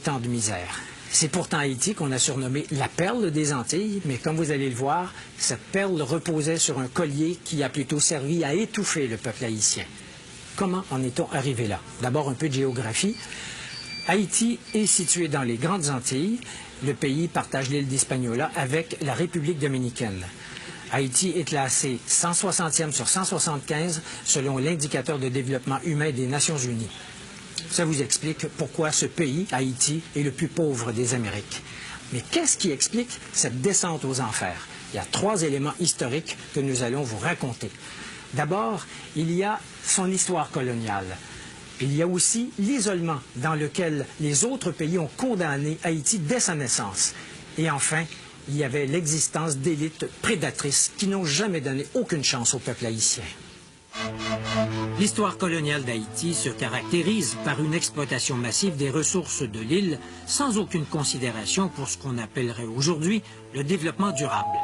tant de misère. C'est pourtant Haïti qu'on a surnommé la perle des Antilles, mais comme vous allez le voir, cette perle reposait sur un collier qui a plutôt servi à étouffer le peuple haïtien. Comment en est-on arrivé là? D'abord un peu de géographie. Haïti est situé dans les Grandes Antilles. Le pays partage l'île d'Hispaniola avec la République dominicaine. Haïti est classé 160e sur 175 selon l'indicateur de développement humain des Nations unies. Ça vous explique pourquoi ce pays, Haïti, est le plus pauvre des Amériques. Mais qu'est-ce qui explique cette descente aux enfers? Il y a 3 éléments historiques que nous allons vous raconter. D'abord, il y a son histoire coloniale. Il y a aussi l'isolement dans lequel les autres pays ont condamné Haïti dès sa naissance. Et enfin, il y avait l'existence d'élites prédatrices qui n'ont jamais donné aucune chance au peuple haïtien. L'histoire coloniale d'Haïti se caractérise par une exploitation massive des ressources de l'île sans aucune considération pour ce qu'on appellerait aujourd'hui le développement durable.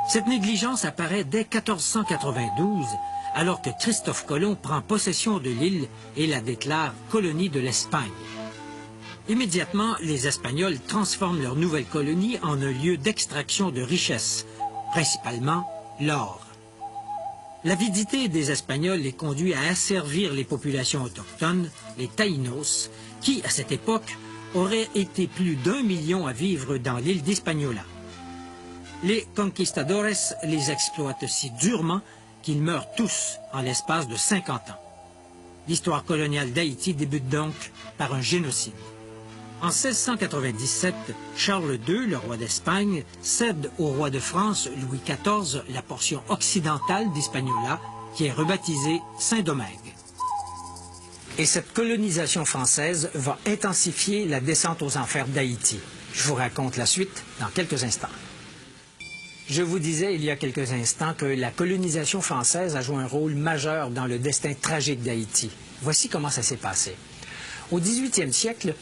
Cette négligence apparaît dès 1492, alors que Christophe Colomb prend possession de l'île et la déclare colonie de l'Espagne. Immédiatement, les Espagnols transforment leur nouvelle colonie en un lieu d'extraction de richesses, principalement l'or. L'avidité des Espagnols les conduit à asservir les populations autochtones, les Taïnos, qui, à cette époque, auraient été plus d'1 million à vivre dans l'île d'Hispaniola. Les conquistadores les exploitent si durement qu'ils meurent tous en l'espace de 50 ans. L'histoire coloniale d'Haïti débute donc par un génocide. En 1697, Charles II, le roi d'Espagne, cède au roi de France, Louis XIV, la portion occidentale d'Hispaniola, qui est rebaptisée Saint-Domingue. Et cette colonisation française va intensifier la descente aux enfers d'Haïti. Je vous raconte la suite dans quelques instants. Je vous disais il y a quelques instants que la colonisation française a joué un rôle majeur dans le destin tragique d'Haïti. Voici comment ça s'est passé. Au 18e siècle,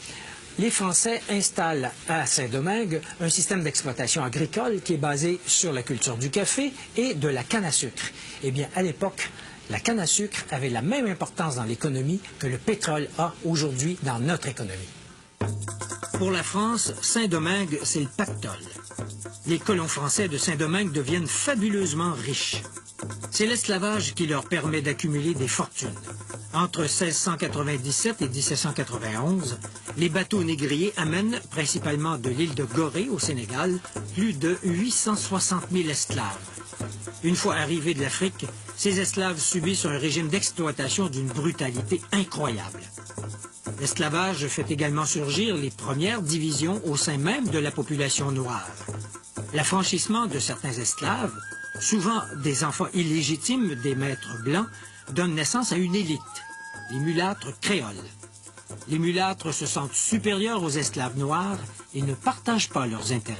les Français installent à Saint-Domingue un système d'exploitation agricole qui est basé sur la culture du café et de la canne à sucre. Eh bien, à l'époque, la canne à sucre avait la même importance dans l'économie que le pétrole a aujourd'hui dans notre économie. Pour la France, Saint-Domingue, c'est le pactole. Les colons français de Saint-Domingue deviennent fabuleusement riches. C'est l'esclavage qui leur permet d'accumuler des fortunes. Entre 1697 et 1791, les bateaux négriers amènent, principalement de l'île de Gorée au Sénégal, plus de 860 000 esclaves. Une fois arrivés de l'Afrique, ces esclaves subissent un régime d'exploitation d'une brutalité incroyable. L'esclavage fait également surgir les premières divisions au sein même de la population noire. L'affranchissement de certains esclaves, souvent des enfants illégitimes des maîtres blancs, donne naissance à une élite, les mulâtres créoles. Les mulâtres se sentent supérieurs aux esclaves noirs et ne partagent pas leurs intérêts.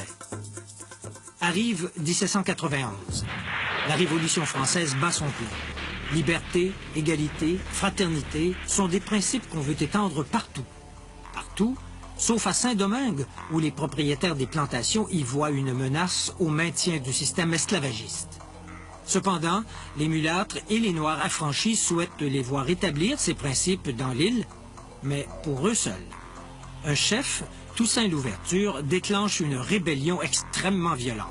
Arrive 1791. La Révolution française bat son plein. Liberté, égalité, fraternité sont des principes qu'on veut étendre partout. Partout, sauf à Saint-Domingue, où les propriétaires des plantations y voient une menace au maintien du système esclavagiste. Cependant, les mulâtres et les Noirs affranchis souhaitent les voir établir ces principes dans l'île, mais pour eux seuls. Un chef, Toussaint Louverture, déclenche une rébellion extrêmement violente.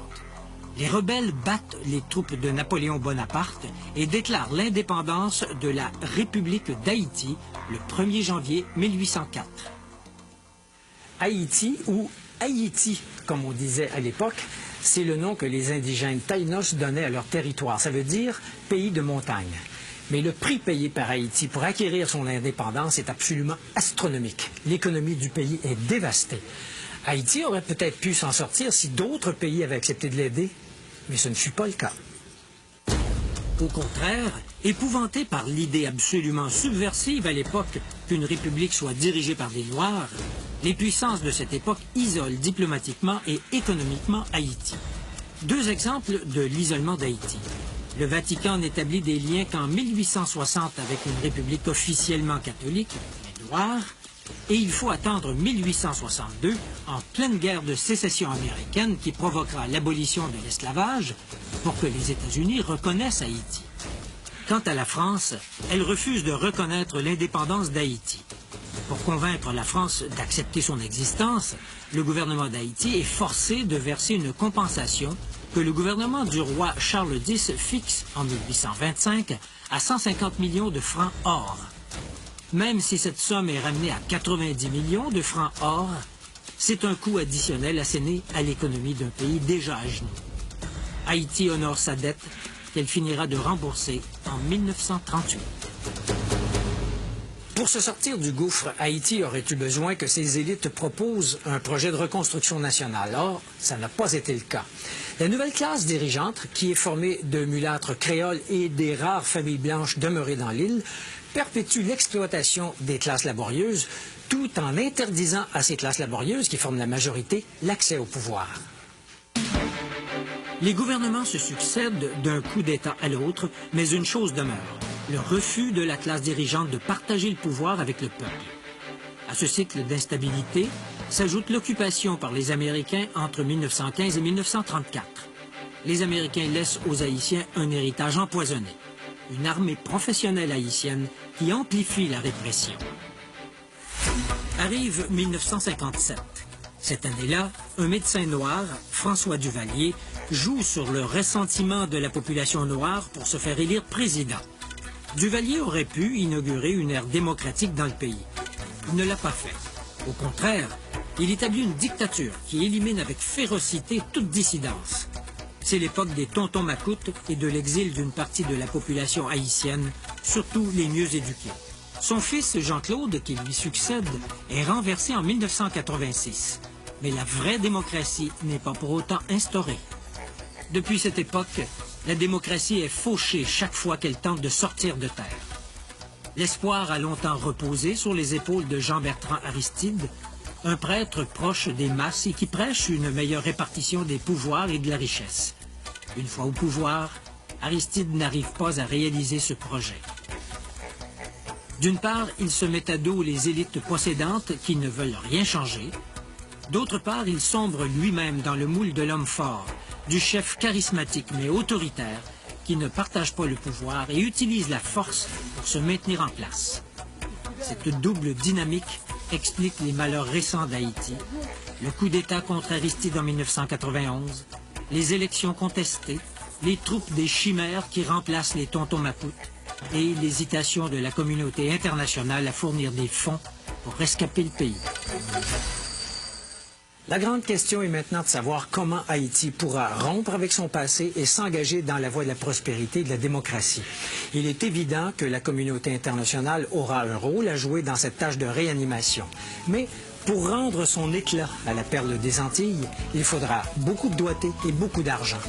Les rebelles battent les troupes de Napoléon Bonaparte et déclarent l'indépendance de la République d'Haïti le 1er janvier 1804. Haïti, ou Haïti, comme on disait à l'époque, c'est le nom que les indigènes Taïnos donnaient à leur territoire. Ça veut dire pays de montagne. Mais le prix payé par Haïti pour acquérir son indépendance est absolument astronomique. L'économie du pays est dévastée. Haïti aurait peut-être pu s'en sortir si d'autres pays avaient accepté de l'aider, mais ce ne fut pas le cas. Au contraire, épouvanté par l'idée absolument subversive à l'époque qu'une république soit dirigée par des Noirs, les puissances de cette époque isolent diplomatiquement et économiquement Haïti. 2 exemples de l'isolement d'Haïti. Le Vatican n'établit des liens qu'en 1860 avec une république officiellement catholique, les Noirs, et il faut attendre 1862, en pleine guerre de sécession américaine qui provoquera l'abolition de l'esclavage, pour que les États-Unis reconnaissent Haïti. Quant à la France, elle refuse de reconnaître l'indépendance d'Haïti. Pour convaincre la France d'accepter son existence, le gouvernement d'Haïti est forcé de verser une compensation que le gouvernement du roi Charles X fixe en 1825 à 150 millions de francs or. Même si cette somme est ramenée à 90 millions de francs or, c'est un coût additionnel asséné à l'économie d'un pays déjà à genoux. Haïti honore sa dette qu'elle finira de rembourser en 1938. Pour se sortir du gouffre, Haïti aurait eu besoin que ses élites proposent un projet de reconstruction nationale. Or, ça n'a pas été le cas. La nouvelle classe dirigeante, qui est formée de mulâtres créoles et des rares familles blanches demeurées dans l'île, perpétue l'exploitation des classes laborieuses, tout en interdisant à ces classes laborieuses, qui forment la majorité, l'accès au pouvoir. Les gouvernements se succèdent d'un coup d'État à l'autre, mais une chose demeure, le refus de la classe dirigeante de partager le pouvoir avec le peuple. À ce cycle d'instabilité s'ajoute l'occupation par les Américains entre 1915 et 1934. Les Américains laissent aux Haïtiens un héritage empoisonné, une armée professionnelle haïtienne qui amplifie la répression. Arrive 1957. Cette année-là, un médecin noir, François Duvalier, joue sur le ressentiment de la population noire pour se faire élire président. Duvalier aurait pu inaugurer une ère démocratique dans le pays. Il ne l'a pas fait. Au contraire, il établit une dictature qui élimine avec férocité toute dissidence. C'est l'époque des tontons macoutes et de l'exil d'une partie de la population haïtienne, surtout les mieux éduqués. Son fils, Jean-Claude, qui lui succède, est renversé en 1986. Mais la vraie démocratie n'est pas pour autant instaurée. Depuis cette époque, la démocratie est fauchée chaque fois qu'elle tente de sortir de terre. L'espoir a longtemps reposé sur les épaules de Jean-Bertrand Aristide, un prêtre proche des masses et qui prêche une meilleure répartition des pouvoirs et de la richesse. Une fois au pouvoir, Aristide n'arrive pas à réaliser ce projet. D'une part, il se met à dos les élites possédantes qui ne veulent rien changer. D'autre part, il sombre lui-même dans le moule de l'homme fort, du chef charismatique mais autoritaire qui ne partage pas le pouvoir et utilise la force pour se maintenir en place. Cette double dynamique explique les malheurs récents d'Haïti, le coup d'État contre Aristide en 1991, les élections contestées, les troupes des chimères qui remplacent les tontons macoutes et l'hésitation de la communauté internationale à fournir des fonds pour rescaper le pays. La grande question est maintenant de savoir comment Haïti pourra rompre avec son passé et s'engager dans la voie de la prospérité et de la démocratie. Il est évident que la communauté internationale aura un rôle à jouer dans cette tâche de réanimation. Mais pour rendre son éclat à la perle des Antilles, il faudra beaucoup de doigté et beaucoup d'argent.